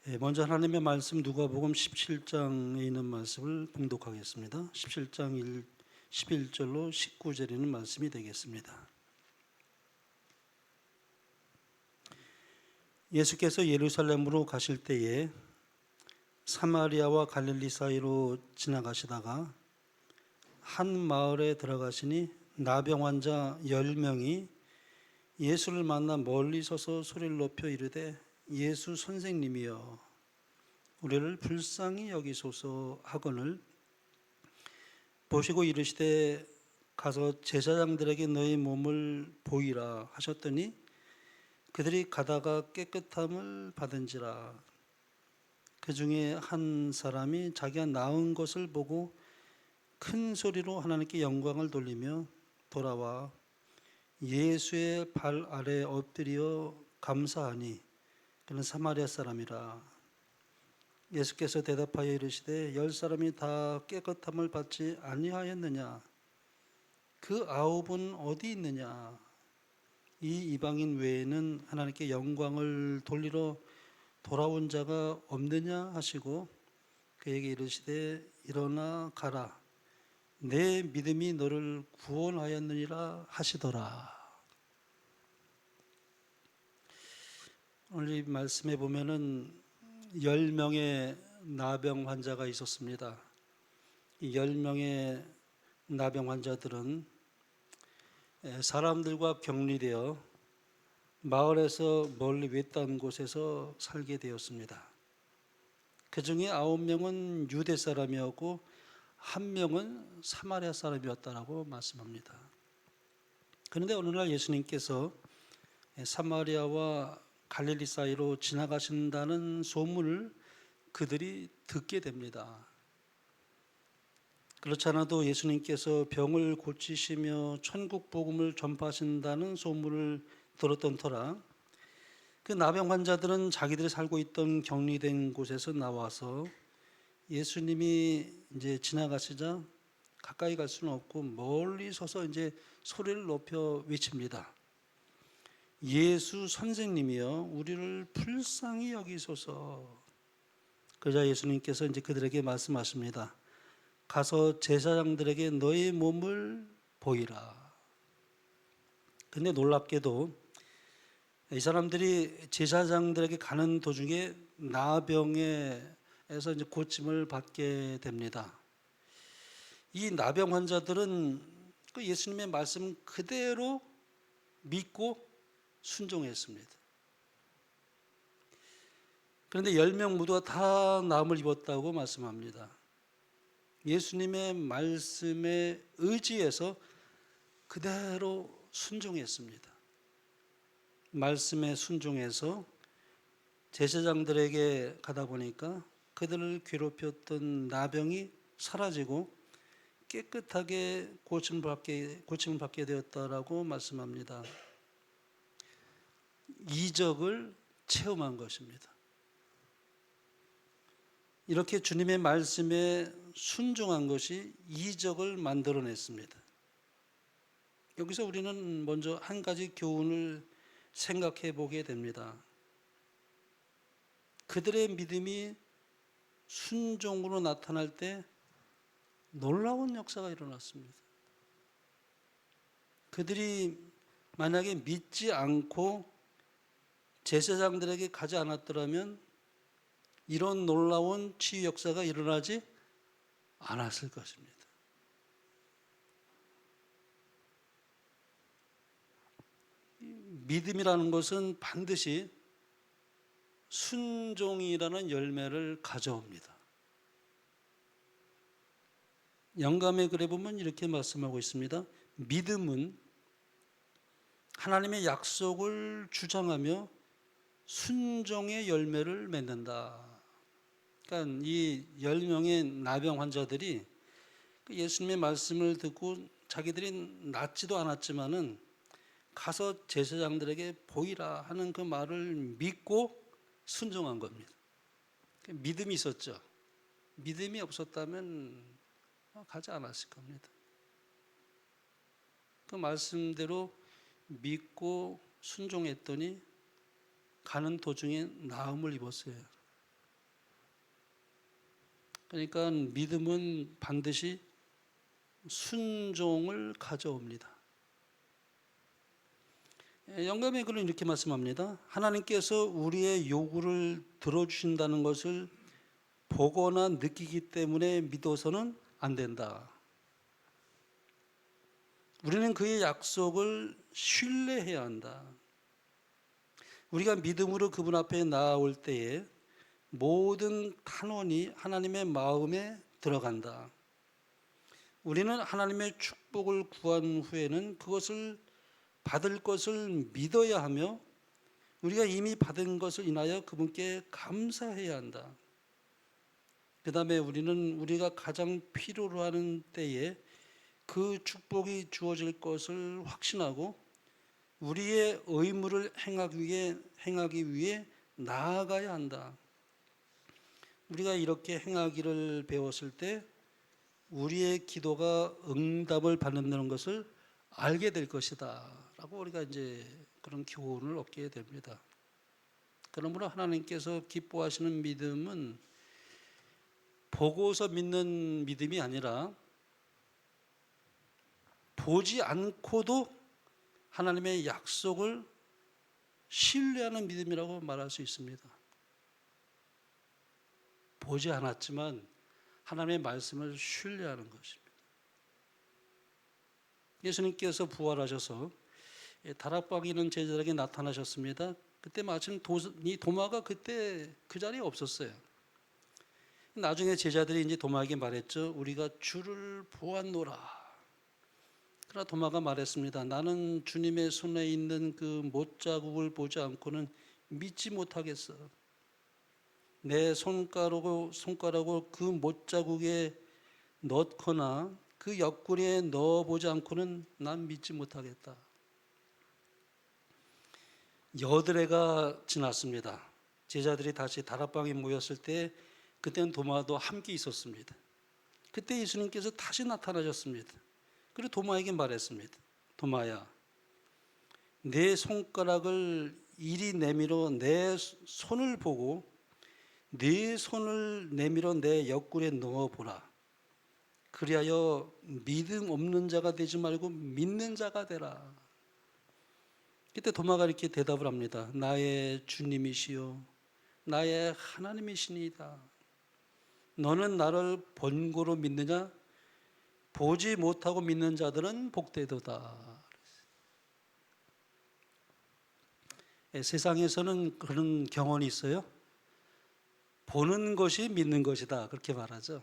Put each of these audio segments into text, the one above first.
먼저 하나님의 말씀 누가복음 17장에 있는 말씀을 봉독하겠습니다. 17장 11절로 19절에 있는 말씀이 되겠습니다. 예수께서 예루살렘으로 가실 때에 사마리아와 갈릴리 사이로 지나가시다가 한 마을에 들어가시니 나병 환자 10명이 예수를 만나 멀리 서서 소리를 높여 이르되 예수 선생님이여 우리를 불쌍히 여기소서 하거늘 보시고 이르시되 가서 제사장들에게 너희 몸을 보이라 하셨더니 그들이 가다가 깨끗함을 받은지라. 그 중에 한 사람이 자기가 나은 것을 보고 큰 소리로 하나님께 영광을 돌리며 돌아와 예수의 발 아래 엎드려 감사하니 그는 사마리아 사람이라. 예수께서 대답하여 이르시되 10사람이 다 깨끗함을 받지 아니하였느냐? 그 9은 어디 있느냐? 이 이방인 외에는 하나님께 영광을 돌리러 돌아온 자가 없느냐 하시고 그에게 이르시되 일어나 가라 내 믿음이 너를 구원하였느니라 하시더라. 오늘 이 말씀에 보면은 10명의 나병 환자가 있었습니다. 이 10명의 나병 환자들은 사람들과 격리되어 마을에서 멀리 외딴 곳에서 살게 되었습니다. 그 중에 9명은 유대 사람이었고 1명은 사마리아 사람이었다라고 말씀합니다. 그런데 어느 날 예수님께서 사마리아와 갈릴리 사이로 지나가신다는 소문을 그들이 듣게 됩니다. 그렇지 않아도 예수님께서 병을 고치시며 천국 복음을 전파하신다는 소문을 들었던 터라 그 나병 환자들은 자기들이 살고 있던 격리된 곳에서 나와서 예수님이 이제 지나가시자 가까이 갈 수는 없고 멀리 서서 이제 소리를 높여 외칩니다. 예수 선생님이여 우리를 불쌍히 여기소서. 그러자 예수님께서 이제 그들에게 말씀하십니다. 가서 제사장들에게 너의 몸을 보이라. 근데 놀랍게도 이 사람들이 제사장들에게 가는 도중에 나병에서 이제 고침을 받게 됩니다. 이 나병 환자들은 그 예수님의 말씀 그대로 믿고 순종했습니다. 그런데 10명 모두가 다 나음을 입었다고 말씀합니다. 예수님의 말씀에 의지해서 그대로 순종했습니다. 말씀에 순종해서 제사장들에게 가다 보니까 그들을 괴롭혔던 나병이 사라지고 깨끗하게 고침을 받게 되었다라고 말씀합니다. 이적을 체험한 것입니다. 이렇게 주님의 말씀에 순종한 것이 이적을 만들어냈습니다. 여기서 우리는 먼저 한 가지 교훈을 생각해 보게 됩니다. 그들의 믿음이 순종으로 나타날 때 놀라운 역사가 일어났습니다. 그들이 만약에 믿지 않고 제사장들에게 가지 않았더라면 이런 놀라운 치유 역사가 일어나지 않았을 것입니다. 믿음이라는 것은 반드시 순종이라는 열매를 가져옵니다. 영감의 글에 보면 이렇게 말씀하고 있습니다. 믿음은 하나님의 약속을 주장하며 순종의 열매를 맺는다. 그러니까 이 10명의 나병 환자들이 예수님의 말씀을 듣고 자기들이 낫지도 않았지만은 가서 제사장들에게 보이라 하는 그 말을 믿고 순종한 겁니다. 믿음이 있었죠. 믿음이 없었다면 가지 않았을 겁니다. 그 말씀대로 믿고 순종했더니 가는 도중에 나음을 입었어요. 그러니까 믿음은 반드시 순종을 가져옵니다. 영감의 글은 이렇게 말씀합니다. 하나님께서 우리의 요구를 들어주신다는 것을 보거나 느끼기 때문에 믿어서는 안 된다. 우리는 그의 약속을 신뢰해야 한다. 우리가 믿음으로 그분 앞에 나아올 때에 모든 탄원이 하나님의 마음에 들어간다. 우리는 하나님의 축복을 구한 후에는 그것을 받을 것을 믿어야 하며 우리가 이미 받은 것을 인하여 그분께 감사해야 한다. 그 다음에 우리는 우리가 가장 필요로 하는 때에 그 축복이 주어질 것을 확신하고 우리의 의무를 행하기 위해 나아가야 한다. 우리가 이렇게 행하기를 배웠을 때 우리의 기도가 응답을 받는다는 것을 알게 될 것이다 라고 우리가 이제 그런 교훈을 얻게 됩니다. 그러므로 하나님께서 기뻐하시는 믿음은 보고서 믿는 믿음이 아니라 보지 않고도 하나님의 약속을 신뢰하는 믿음이라고 말할 수 있습니다. 보지 않았지만 하나님의 말씀을 신뢰하는 것입니다. 예수님께서 부활하셔서 다락방에 있는 제자들에게 나타나셨습니다. 그때 마침 이 도마가 그때 그 자리에 없었어요. 나중에 제자들이 이제 도마에게 말했죠. 우리가 주를 보았노라. 그러나 도마가 말했습니다. 나는 주님의 손에 있는 그 못자국을 보지 않고는 믿지 못하겠어. 내 손가락을 그 못자국에 넣거나 그 옆구리에 넣어보지 않고는 난 믿지 못하겠다. 여드레가 지났습니다. 제자들이 다시 다락방에 모였을 때 그때는 도마도 함께 있었습니다. 그때 예수님께서 다시 나타나셨습니다. 그리고 도마에게 말했습니다. 도마야, 내 손가락을 이리 내밀어 내 손을 보고 네 손을 내밀어 내 옆구리에 넣어보라. 그리하여 믿음 없는 자가 되지 말고 믿는 자가 되라. 그때 도마가 이렇게 대답을 합니다. 나의 주님이시요 나의 하나님이시니이다. 너는 나를 본고로 믿느냐? 보지 못하고 믿는 자들은 복되도다. 세상에서는 그런 경험이 있어요. 보는 것이 믿는 것이다 그렇게 말하죠.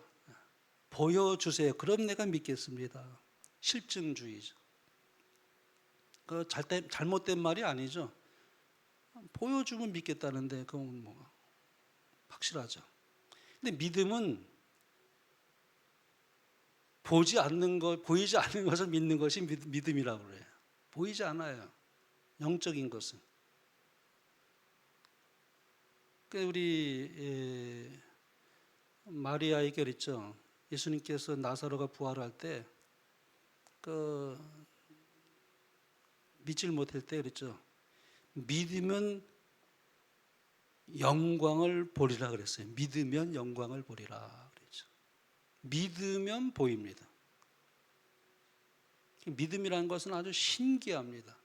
보여주세요. 그럼 내가 믿겠습니다. 실증주의죠. 그 잘못된 말이 아니죠. 보여주면 믿겠다는데 그건 뭐 확실하죠. 근데 믿음은 보이지 않는 것을 믿는 것이 믿음이라고 그래요. 보이지 않아요. 영적인 것은. 우리 마리아에게 그랬죠. 예수님께서 나사로가 부활할 때 믿질 못할 때 그랬죠. 믿으면 영광을 보리라 그랬어요. 믿으면 영광을 보리라 그랬죠. 믿으면 보입니다. 믿음이라는 것은 아주 신기합니다.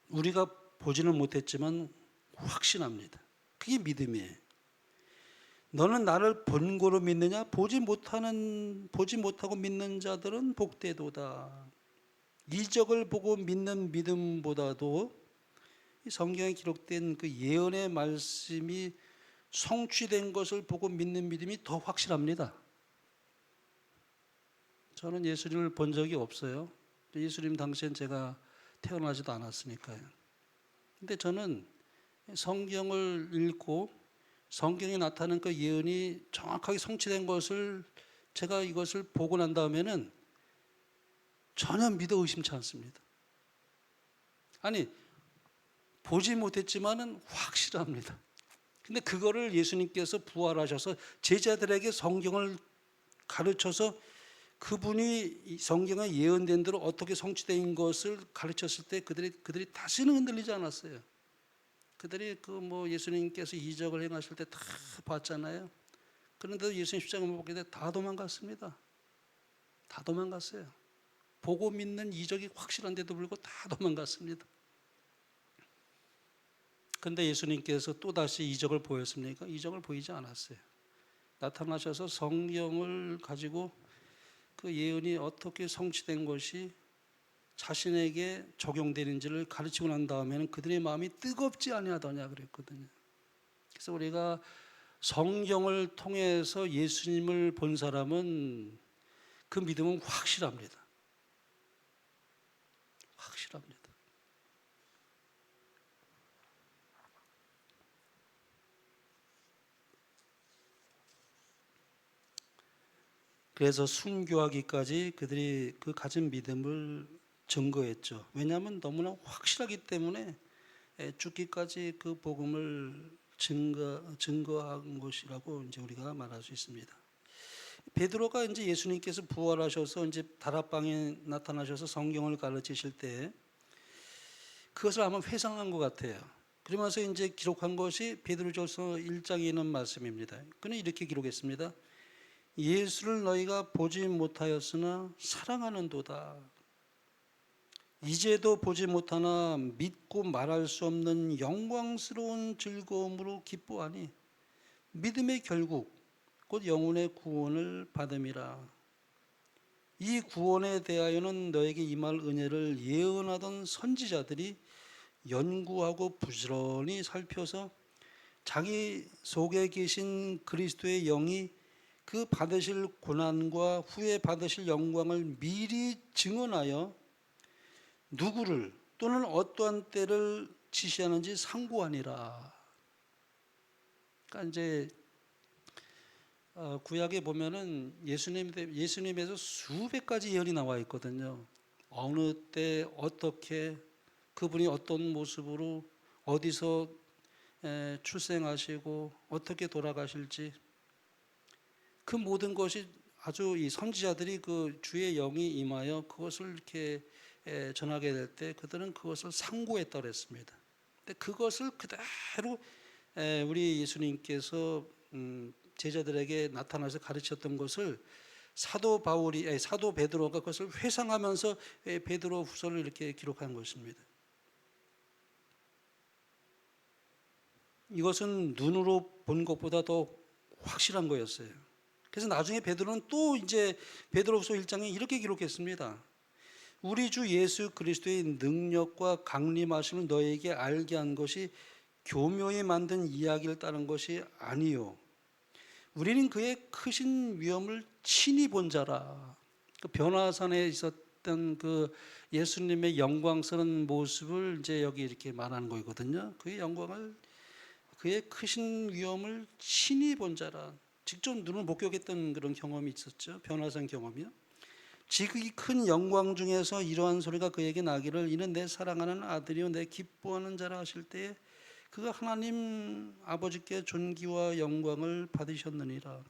우리가 보지는 못했지만 확신합니다. 그게 믿음이에요. 너는 나를 본고로 믿느냐? 보지 못하고 믿는 자들은 복되도다. 이적을 보고 믿는 믿음보다도 성경에 기록된 그 예언의 말씀이 성취된 것을 보고 믿는 믿음이 더 확실합니다. 저는 예수님을 본 적이 없어요. 예수님 당시엔 제가 태어나지도 않았으니까요. 근데 저는 성경을 읽고 성경에 나타난 그 예언이 정확하게 성취된 것을 제가 이것을 보고 난 다음에는 전혀 믿어 의심치 않습니다. 아니, 보지 못했지만은 확실합니다. 근데 그거를 예수님께서 부활하셔서 제자들에게 성경을 가르쳐서 그분이 성경에 예언된 대로 어떻게 성취된 것을 가르쳤을 때 그들이 다시는 흔들리지 않았어요. 그들이 그 뭐 예수님께서 이적을 행하실 때 다 봤잖아요. 그런데도 예수님 십자가 못 보게 돼 다 도망갔습니다. 다 도망갔어요. 보고 믿는 이적이 확실한데도 불구하고 다 도망갔습니다. 근데 예수님께서 또다시 이적을 보였습니까? 이적을 보이지 않았어요. 나타나셔서 성경을 가지고 그 예언이 어떻게 성취된 것이 자신에게 적용되는지를 가르치고 난 다음에는 그들의 마음이 뜨겁지 아니하더냐 그랬거든요. 그래서 우리가 성경을 통해서 예수님을 본 사람은 그 믿음은 확실합니다. 확실합니다. 그래서 순교하기까지 그들이 그 가진 믿음을 증거했죠. 왜냐하면 너무나 확실하기 때문에 죽기까지 그 복음을 증거한 것이라고 이제 우리가 말할 수 있습니다. 베드로가 이제 예수님께서 부활하셔서 이제 다락방에 나타나셔서 성경을 가르치실 때 그것을 아마 회상한 것 같아요. 그러면서 이제 기록한 것이 베드로전서 1장에 있는 말씀입니다. 그는 이렇게 기록했습니다. 예수를 너희가 보지 못하였으나 사랑하는도다. 이제도 보지 못하나 믿고 말할 수 없는 영광스러운 즐거움으로 기뻐하니 믿음의 결국 곧 영혼의 구원을 받음이라. 이 구원에 대하여는 너에게 임할 은혜를 예언하던 선지자들이 연구하고 부지런히 살펴서 자기 속에 계신 그리스도의 영이 그 받으실 고난과 후에 받으실 영광을 미리 증언하여 누구를 또는 어떠한 때를 지시하는지 상고하니라. 그러니까 이제 구약에 보면은 예수님에서 수백 가지 예언이 나와 있거든요. 어느 때 어떻게 그분이 어떤 모습으로 어디서 출생하시고 어떻게 돌아가실지 그 모든 것이 아주 이 선지자들이 그 주의 영이 임하여 그것을 이렇게 전하게 될 때 그들은 그것을 상고했다고 했습니다. 근데 그것을 그대로 우리 예수님께서 제자들에게 나타나서 가르쳤던 것을 사도 베드로가 그것을 회상하면서 베드로 후서를 이렇게 기록한 것입니다. 이것은 눈으로 본 것보다 더 확실한 거였어요. 그래서 나중에 베드로는 또 이제 베드로후서 1장에 이렇게 기록했습니다. 우리 주 예수 그리스도의 능력과 강림하심을 너에게 알게 한 것이 교묘히 만든 이야기를 따른 것이 아니요. 우리는 그의 크신 위엄을 친히 본 자라. 그 변화산에 있었던 그 예수님의 영광스러운 모습을 이제 여기 이렇게 말하는 거거든요. 그의 영광을 그의 크신 위엄을 친히 본 자라. 직접 눈을 목격했던 그런 경험이 있었죠. 변화산 경험이요. 지극히 큰 영광 중에서 이러한 소리가 그에게 나기를 이는 내 사랑하는 아들이요 내 기뻐하는 자라 하실 때에 그가 하나님 아버지께 존귀와 영광을 받으셨느니라.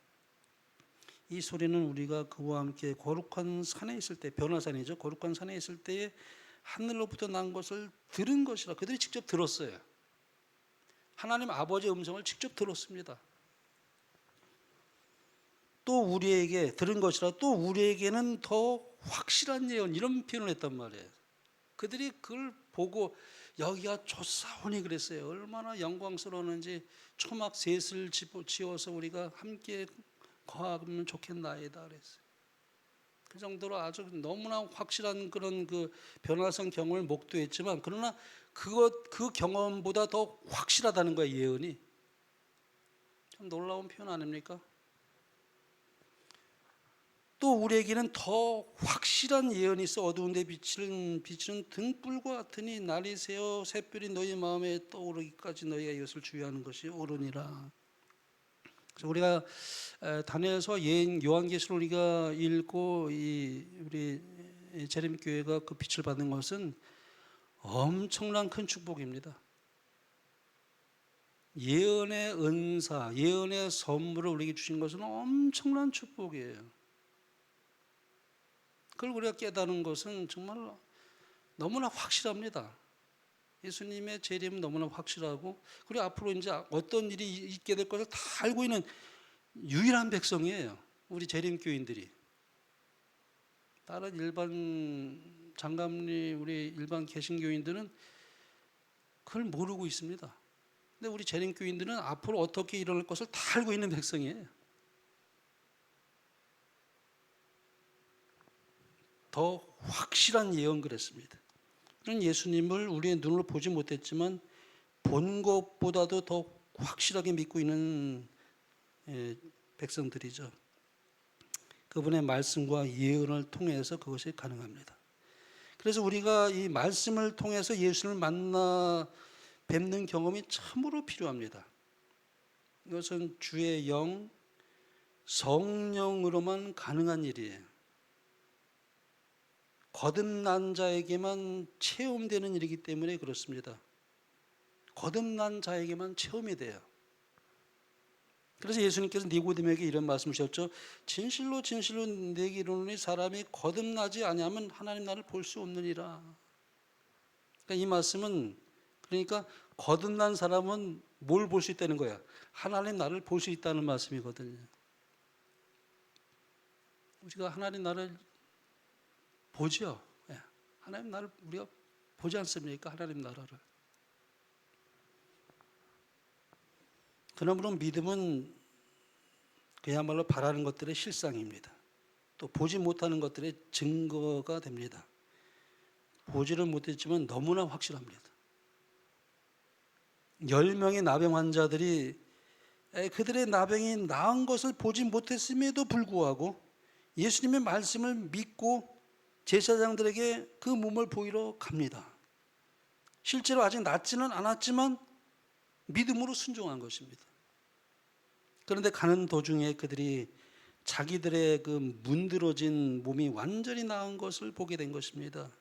이 소리는 우리가 그와 함께 거룩한 산에 있을 때, 변화산이죠. 거룩한 산에 있을 때에 하늘로부터 난 것을 들은 것이라. 그들이 직접 들었어요. 하나님 아버지의 음성을 직접 들었습니다. 또 우리에게 들은 것이라 또 우리에게는 더 확실한 예언 이런 표현을 했단 말이에요. 그들이 그걸 보고 여기가 좋사오니 그랬어요. 얼마나 영광스러웠는지 초막 셋을 지어서 우리가 함께 거하면 좋겠나이다 그랬어요. 그 정도로 아주 너무나 확실한 그런 그 변화성 경험을 목도했지만 그러나 그 경험보다 더 확실하다는 거예요. 예언이. 참 놀라운 표현 아닙니까? 또 우리에게는 더 확실한 예언이 있어. 어두운 데 비치는 등불과 같으니 날이 새어 샛별이 너희 마음에 떠오르기까지 너희가 이것을 주의하는 것이 옳으니라. 그래서 우리가 다니엘서 요한계시를 우리가 읽고 우리 재림교회가 그 빛을 받는 것은 엄청난 큰 축복입니다. 예언의 은사, 예언의 선물을 우리에게 주신 것은 엄청난 축복이에요. 그걸 우리가 깨달은 것은 정말 너무나 확실합니다. 예수님의 재림은 너무나 확실하고, 그리고 앞으로 이제 어떤 일이 있게 될 것을 다 알고 있는 유일한 백성이에요. 우리 재림교인들이. 다른 일반 장감리, 우리 일반 개신교인들은 그걸 모르고 있습니다. 근데 우리 재림교인들은 앞으로 어떻게 일어날 것을 다 알고 있는 백성이에요. 더 확실한 예언 그랬습니다. 그런 예수님을 우리의 눈으로 보지 못했지만 본 것보다도 더 확실하게 믿고 있는 백성들이죠. 그분의 말씀과 예언을 통해서 그것이 가능합니다. 그래서 우리가 이 말씀을 통해서 예수님을 만나 뵙는 경험이 참으로 필요합니다. 이것은 주의 영, 성령으로만 가능한 일이에요. 거듭난 자에게만 체험되는 일이기 때문에 그렇습니다. 거듭난 자에게만 체험이 돼요. 그래서 예수님께서 니고데모에게 이런 말씀하셨죠. 진실로 진실로 내게 이르노니 사람이 거듭나지 아니하면 하나님 나라를 볼 수 없느니라. 그러니까 이 말씀은, 그러니까 거듭난 사람은 뭘 볼 수 있다는 거야? 하나님 나라를 볼 수 있다는 말씀이거든요. 우리가 하나님 나라를 보죠. 하나님 나라를 우리가 보지 않습니까? 하나님 나라를. 그러므로 믿음은 그야말로 바라는 것들의 실상입니다. 또 보지 못하는 것들의 증거가 됩니다. 보지를 못했지만 너무나 확실합니다. 10명의 나병 환자들이 그들의 나병이 나은 것을 보지 못했음에도 불구하고 예수님의 말씀을 믿고 제사장들에게 그 몸을 보이러 갑니다. 실제로 아직 낫지는 않았지만 믿음으로 순종한 것입니다. 그런데 가는 도중에 그들이 자기들의 그 문드러진 몸이 완전히 나은 것을 보게 된 것입니다.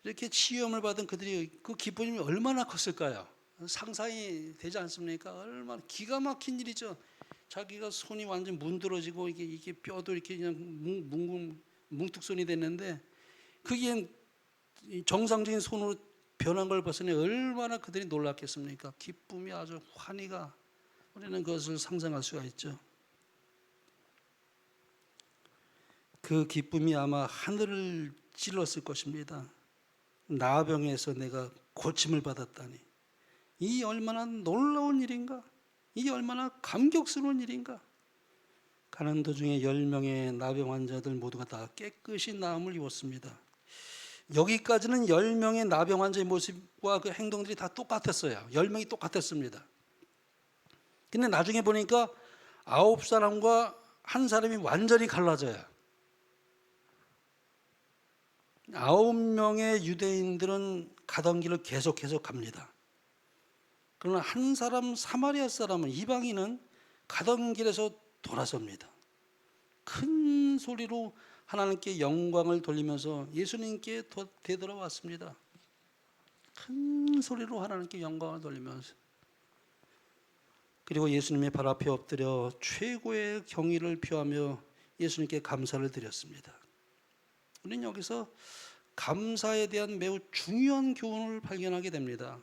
이렇게 치유함을 받은 그들이 그 기쁨이 얼마나 컸을까요? 상상이 되지 않습니까? 얼마나 기가 막힌 일이죠. 자기가 손이 완전 문드러지고 이게 뼈도 이렇게 그냥 뭉툭손이 됐는데 그게 정상적인 손으로 변한 걸 봤으니 얼마나 그들이 놀랐겠습니까? 기쁨이 아주 환희가, 우리는 그것을 상상할 수가 있죠. 그 기쁨이 아마 하늘을 찔렀을 것입니다. 나병에서 내가 고침을 받았다니, 이 얼마나 놀라운 일인가, 이 얼마나 감격스러운 일인가. 가는 도중에 10명의 나병 환자들 모두가 다 깨끗이 나음을 입었습니다. 여기까지는 10명의 나병 환자의 모습과 그 행동들이 다 똑같았어요. 10명이 똑같았습니다. 근데 나중에 보니까 9사람과 한 사람이 완전히 갈라져요. 9명의 유대인들은 가던 길을 계속 갑니다. 그러나 한 사람, 사마리아 사람은, 이방인은 가던 길에서 돌아섭니다. 큰 소리로 하나님께 영광을 돌리면서 예수님께 되돌아왔습니다. 큰 소리로 하나님께 영광을 돌리면서. 그리고 예수님의 발 앞에 엎드려 최고의 경의를 표하며 예수님께 감사를 드렸습니다. 우리는 여기서 감사에 대한 매우 중요한 교훈을 발견하게 됩니다.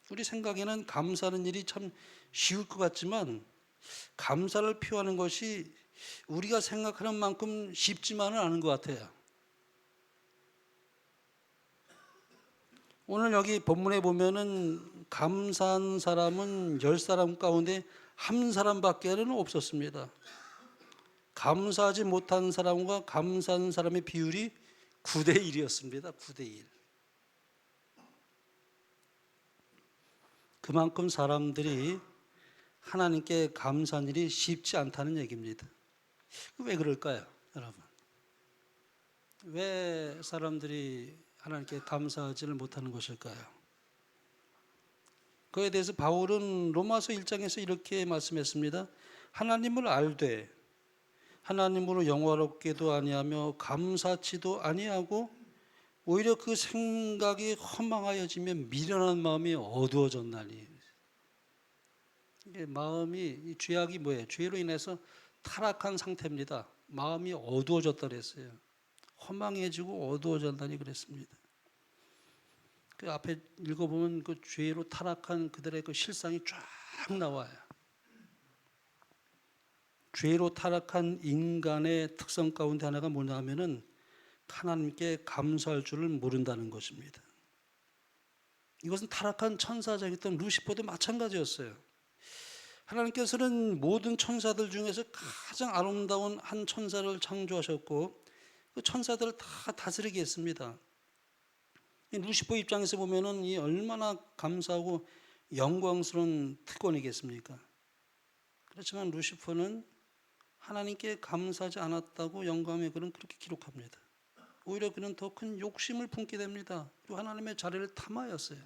우리 생각에는 감사하는 일이 참 쉬울 것 같지만 감사를 표하는 것이 우리가 생각하는 만큼 쉽지만은 않은 것 같아요. 오늘 여기 본문에 보면은 감사한 사람은 10사람 가운데 한 사람밖에는 없었습니다. 감사하지 못한 사람과 감사한 사람의 비율이 9대1이었습니다. 9대1. 그만큼 사람들이 하나님께 감사한 일이 쉽지 않다는 얘기입니다. 왜 그럴까요, 여러분? 왜 사람들이 하나님께 감사하지를 못하는 것일까요? 그에 대해서 바울은 로마서 1장에서 이렇게 말씀했습니다. 하나님을 알되 하나님으로 영화롭게도 아니하며 감사치도 아니하고 오히려 그 생각이 허망하여지며 미련한 마음이 어두워졌나니. 이게 마음이, 죄악이 뭐예요? 죄로 인해서 타락한 상태입니다. 마음이 어두워졌다 그랬어요. 허망해지고 어두워졌다니 그랬습니다. 그 앞에 읽어보면 그 죄로 타락한 그들의 그 실상이 쫙 나와요. 죄로 타락한 인간의 특성 가운데 하나가 뭐냐 하면은 하나님께 감사할 줄을 모른다는 것입니다. 이것은 타락한 천사장이었던 루시퍼도 마찬가지였어요. 하나님께서는 모든 천사들 중에서 가장 아름다운 한 천사를 창조하셨고 그 천사들을 다 다스리게 했습니다. 루시퍼 입장에서 보면은 이 얼마나 감사하고 영광스러운 특권이겠습니까? 그렇지만 루시퍼는 하나님께 감사하지 않았다고 영감의 글은 그렇게 기록합니다. 오히려 그는 더 큰 욕심을 품게 됩니다. 그리고 하나님의 자리를 탐하였어요.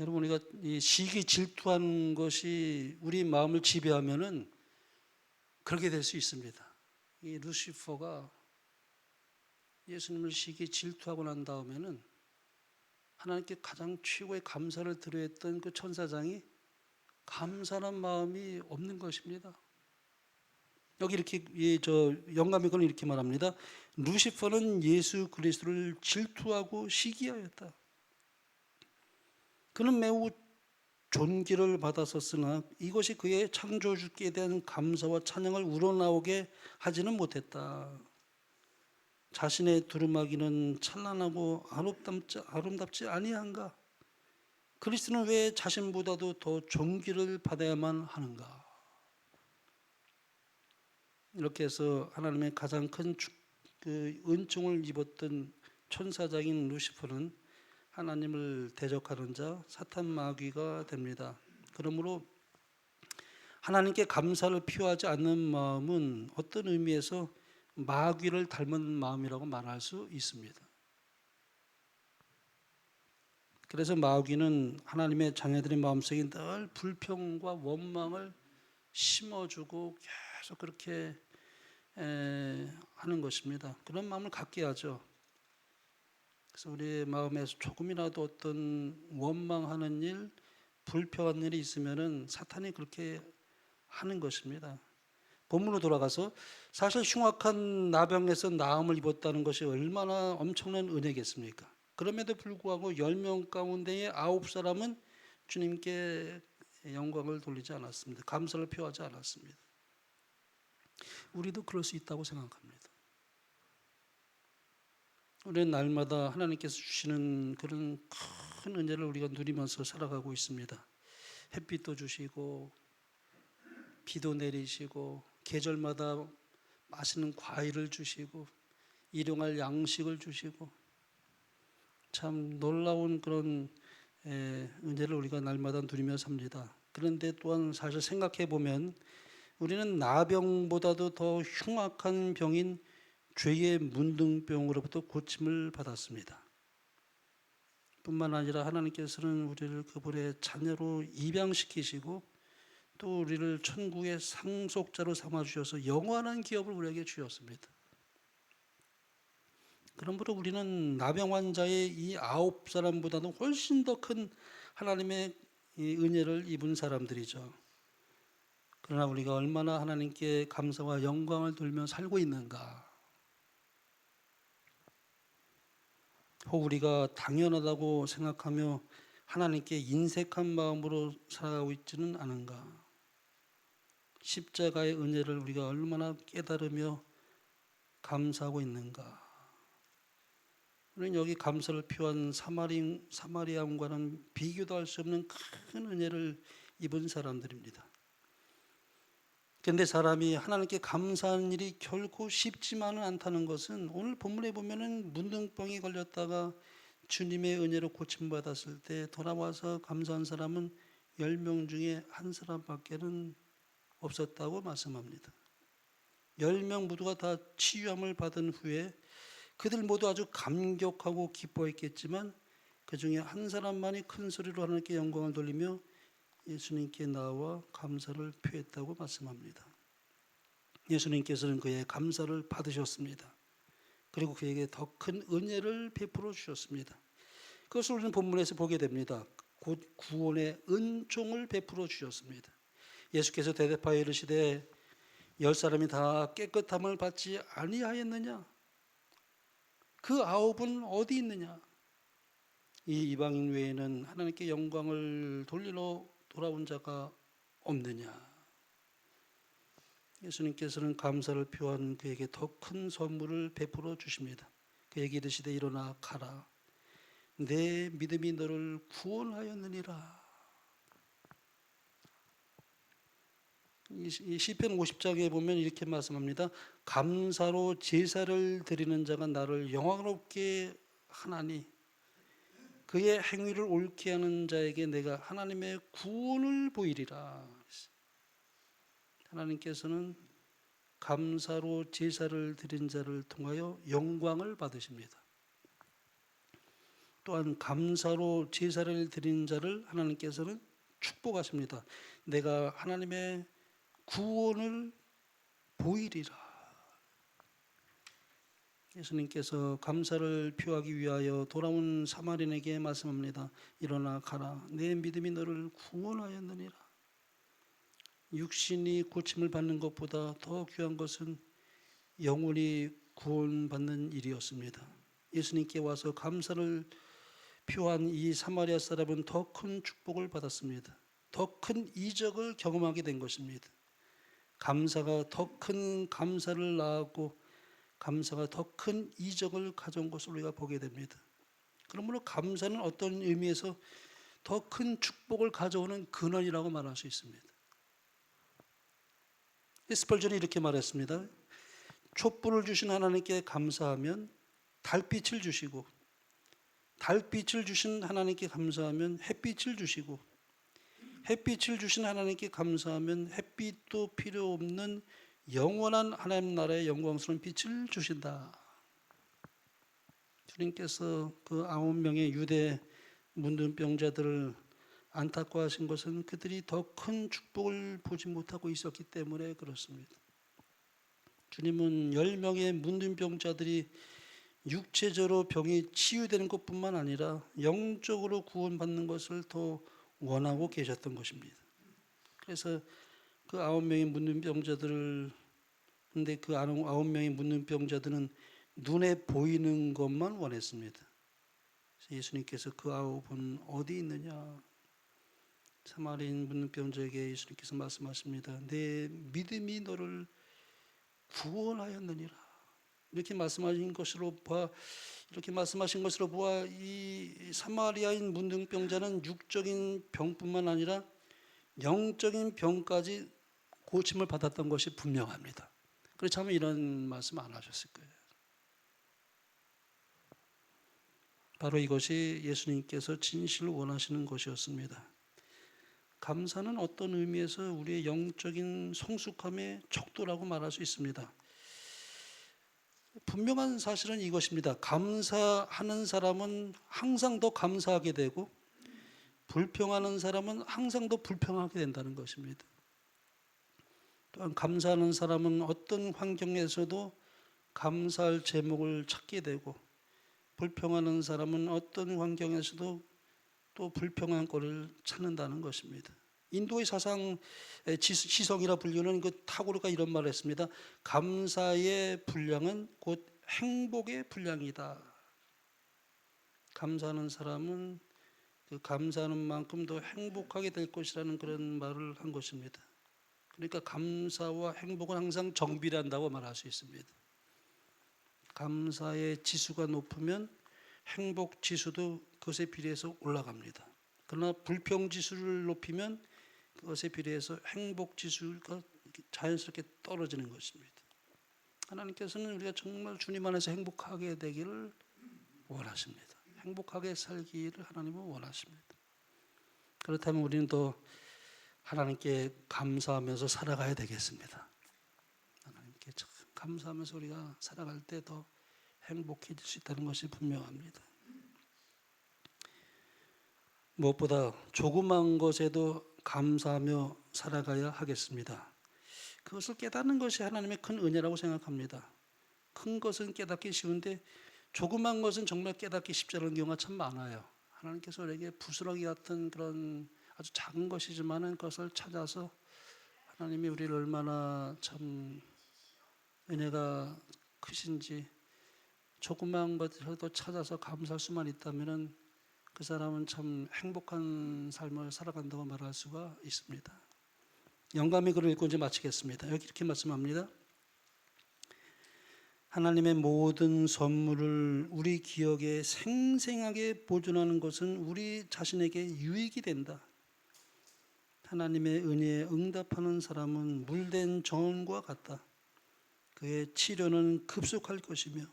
여러분, 우리가 이 시기 질투한 것이 우리 마음을 지배하면은 그렇게 될 수 있습니다. 이 루시퍼가 예수님을 시기 질투하고 난 다음에는 하나님께 가장 최고의 감사를 드려야 했던 그 천사장이 감사한 마음이 없는 것입니다. 여기 이렇게 영감의 글은 이렇게 말합니다. 루시퍼는 예수 그리스도를 질투하고 시기하였다. 그는 매우 존귀를 받았었으나 이것이 그의 창조주께 대한 감사와 찬양을 우러나오게 하지는 못했다. 자신의 두루마기는 찬란하고 아름답지 아니한가? 그리스도는 왜 자신보다도 더 존귀를 받아야만 하는가? 이렇게 해서 하나님의 가장 큰 은총을 입었던 천사장인 루시퍼는 하나님을 대적하는 자 사탄 마귀가 됩니다. 그러므로 하나님께 감사를 표하지 않는 마음은 어떤 의미에서 마귀를 닮은 마음이라고 말할 수 있습니다. 그래서 마귀는 하나님의 자녀들의 마음속에 늘 불평과 원망을 심어주고 계속 그렇게 하는 것입니다. 그런 마음을 갖게 하죠. 그래서 우리의 마음에서 조금이라도 어떤 원망하는 일, 불평하는 일이 있으면은 사탄이 그렇게 하는 것입니다. 본문으로 돌아가서 사실 흉악한 나병에서 나음을 입었다는 것이 얼마나 엄청난 은혜겠습니까? 그럼에도 불구하고 10명 가운데의 9사람은 주님께 영광을 돌리지 않았습니다. 감사를 표하지 않았습니다. 우리도 그럴 수 있다고 생각합니다. 우리는 날마다 하나님께서 주시는 그런 큰 은혜를 우리가 누리면서 살아가고 있습니다. 햇빛도 주시고 비도 내리시고 계절마다 맛있는 과일을 주시고 일용할 양식을 주시고 참 놀라운 그런 은혜를 우리가 날마다 누리며 삽니다. 그런데 또한 사실 생각해 보면 우리는 나병보다도 더 흉악한 병인 죄의 문둥병으로부터 고침을 받았습니다. 뿐만 아니라 하나님께서는 우리를 그분의 자녀로 입양시키시고 또 우리를 천국의 상속자로 삼아주셔서 영원한 기업을 우리에게 주셨습니다. 그러므로 우리는 나병 환자의 이 9사람보다는 훨씬 더 큰 하나님의 은혜를 입은 사람들이죠. 그러나 우리가 얼마나 하나님께 감사와 영광을 돌며 살고 있는가? 혹 우리가 당연하다고 생각하며 하나님께 인색한 마음으로 살아가고 있지는 않은가? 십자가의 은혜를 우리가 얼마나 깨달으며 감사하고 있는가? 우리는 여기 감사를 표한 사마리아인과는 비교도 할 수 없는 큰 은혜를 입은 사람들입니다. 그런데 사람이 하나님께 감사하는 일이 결코 쉽지만은 않다는 것은 오늘 본문에 보면은 문둥병이 걸렸다가 주님의 은혜로 고침받았을 때 돌아와서 감사한 사람은 10명 중에 한 사람밖에는 없었다고 말씀합니다. 10명 모두가 다 치유함을 받은 후에 그들 모두 아주 감격하고 기뻐했겠지만 그 중에 한 사람만이 큰 소리로 하나님께 영광을 돌리며 예수님께 나와 감사를 표했다고 말씀합니다. 예수님께서는 그의 감사를 받으셨습니다. 그리고 그에게 더 큰 은혜를 베풀어 주셨습니다. 그것을 우리는 본문에서 보게 됩니다. 곧 구원의 은총을 베풀어 주셨습니다. 예수께서 대답하여 이르시되 10사람이 다 깨끗함을 받지 아니하였느냐? 그 아홉은 어디 있느냐? 이 이방인 외에는 하나님께 영광을 돌리러 돌아온 자가 없느냐? 예수님께서는 감사를 표한 그에게 더 큰 선물을 베풀어 주십니다. 그에게 이르시되 일어나 가라. 내 믿음이 너를 구원하였느니라. 이 시편 50장에 보면 이렇게 말씀합니다. 감사로 제사를 드리는 자가 나를 영광롭게 하나니 그의 행위를 옳게 하는 자에게 내가 하나님의 구원을 보이리라. 하나님께서는 감사로 제사를 드린 자를 통하여 영광을 받으십니다. 또한 감사로 제사를 드린 자를 하나님께서는 축복하십니다. 내가 하나님의 구원을 보이리라. 예수님께서 감사를 표하기 위하여 돌아온 사마리아인에게 말씀합니다. 일어나 가라. 내 믿음이 너를 구원하였느니라. 육신이 고침을 받는 것보다 더 귀한 것은 영혼이 구원받는 일이었습니다. 예수님께 와서 감사를 표한 이 사마리아 사람은 더 큰 축복을 받았습니다. 더 큰 이적을 경험하게 된 것입니다. 감사가 더 큰 감사를 낳았고 감사가 더 큰 이적을 가져온 것을 우리가 보게 됩니다. 그러므로 감사는 어떤 의미에서 더 큰 축복을 가져오는 근원이라고 말할 수 있습니다. 스펄전이 이렇게 말했습니다. 촛불을 주신 하나님께 감사하면 달빛을 주시고 달빛을 주신 하나님께 감사하면 햇빛을 주시고 햇빛을 주신 하나님께 감사하면 햇빛도 필요 없는 영원한 하나님 나라의 영광스러운 빛을 주신다. 주님께서 그 9명의 유대 문둥병자들을 안타까워하신 것은 그들이 더 큰 축복을 보지 못하고 있었기 때문에 그렇습니다. 주님은 10명의 문둥병자들이 육체적으로 병이 치유되는 것뿐만 아니라 영적으로 구원받는 것을 더 원하고 계셨던 것입니다. 그래서 그 9명의 문둥병자들을 근데 그 9명의 문둥병자들은 눈에 보이는 것만 원했습니다. 예수님께서 그 9은 어디 있느냐? 사마리아인 문둥병자에게 예수님께서 말씀하십니다. 내 믿음이 너를 구원하였느니라. 이렇게 말씀하신 것으로 보아 이 사마리아인 문둥병자는 육적인 병뿐만 아니라 영적인 병까지 고침을 받았던 것이 분명합니다. 그렇다면 이런 말씀 안 하셨을 거예요. 바로 이것이 예수님께서 진실을 원하시는 것이었습니다. 감사는 어떤 의미에서 우리의 영적인 성숙함의 척도라고 말할 수 있습니다. 분명한 사실은 이것입니다. 감사하는 사람은 항상 더 감사하게 되고 불평하는 사람은 항상 더 불평하게 된다는 것입니다. 또한 감사하는 사람은 어떤 환경에서도 감사할 제목을 찾게 되고 불평하는 사람은 어떤 환경에서도 또 불평한 꼴을 찾는다는 것입니다. 인도의 사상 시성이라 불리는 그 타고르가 이런 말을 했습니다. 감사의 분량은 곧 행복의 분량이다. 감사하는 사람은 그 감사하는 만큼 더 행복하게 될 것이라는 그런 말을 한 것입니다. 그러니까 감사와 행복은 항상 정비례한다고 말할 수 있습니다. 감사의 지수가 높으면 행복 지수도 그것에 비례해서 올라갑니다. 그러나 불평 지수를 높이면 그것에 비례해서 행복 지수가 자연스럽게 떨어지는 것입니다. 하나님께서는 우리가 정말 주님 안에서 행복하게 되기를 원하십니다. 행복하게 살기를 하나님은 원하십니다. 그렇다면 우리는 또 하나님께 감사하면서 살아가야 되겠습니다. 하나님께 참 감사하면서 우리가 살아갈 때 더 행복해질 수 있다는 것이 분명합니다. 무엇보다 조그만 것에도 감사하며 살아가야 하겠습니다. 그것을 깨닫는 것이 하나님의 큰 은혜라고 생각합니다. 큰 것은 깨닫기 쉬운데 조그만 것은 정말 깨닫기 쉽지 않은 경우가 참 많아요. 하나님께서 우리에게 부스러기 같은 그런 아주 작은 것이지만은 그것을 찾아서 하나님이 우리를 얼마나 참 은혜가 크신지 조금만 것이라도 찾아서 감사할 수만 있다면은 그 사람은 참 행복한 삶을 살아간다고 말할 수가 있습니다. 영감의 글을 읽고 이제 마치겠습니다. 여기 이렇게 말씀합니다. 하나님의 모든 선물을 우리 기억에 생생하게 보존하는 것은 우리 자신에게 유익이 된다. 하나님의 은혜에 응답하는 사람은 물된 정원과 같다. 그의 치료는 급속할 것이며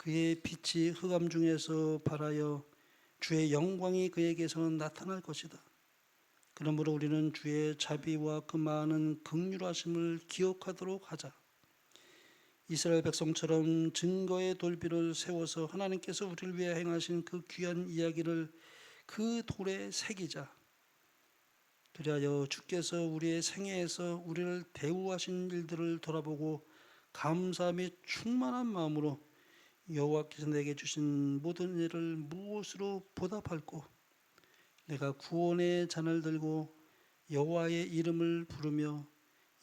그의 빛이 흑암 중에서 발하여 주의 영광이 그에게서 나타날 것이다. 그러므로 우리는 주의 자비와 그 많은 긍휼하심을 기억하도록 하자. 이스라엘 백성처럼 증거의 돌비를 세워서 하나님께서 우리를 위해 행하신 그 귀한 이야기를 그 돌에 새기자. 그리하여 주께서 우리의 생애에서 우리를 대우하신 일들을 돌아보고 감사 및 충만한 마음으로 여호와께서 내게 주신 모든 일을 무엇으로 보답할꼬. 내가 구원의 잔을 들고 여호와의 이름을 부르며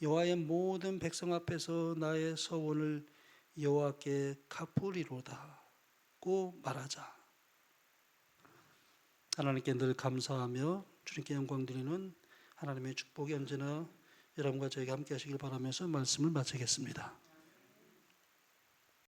여호와의 모든 백성 앞에서 나의 서원을 여호와께 갚으리로다고 말하자. 하나님께 늘 감사하며 주님께 영광 드리는 하나님의 축복이 언제나 여러분과 저에게 함께 하시길 바라면서 말씀을 마치겠습니다.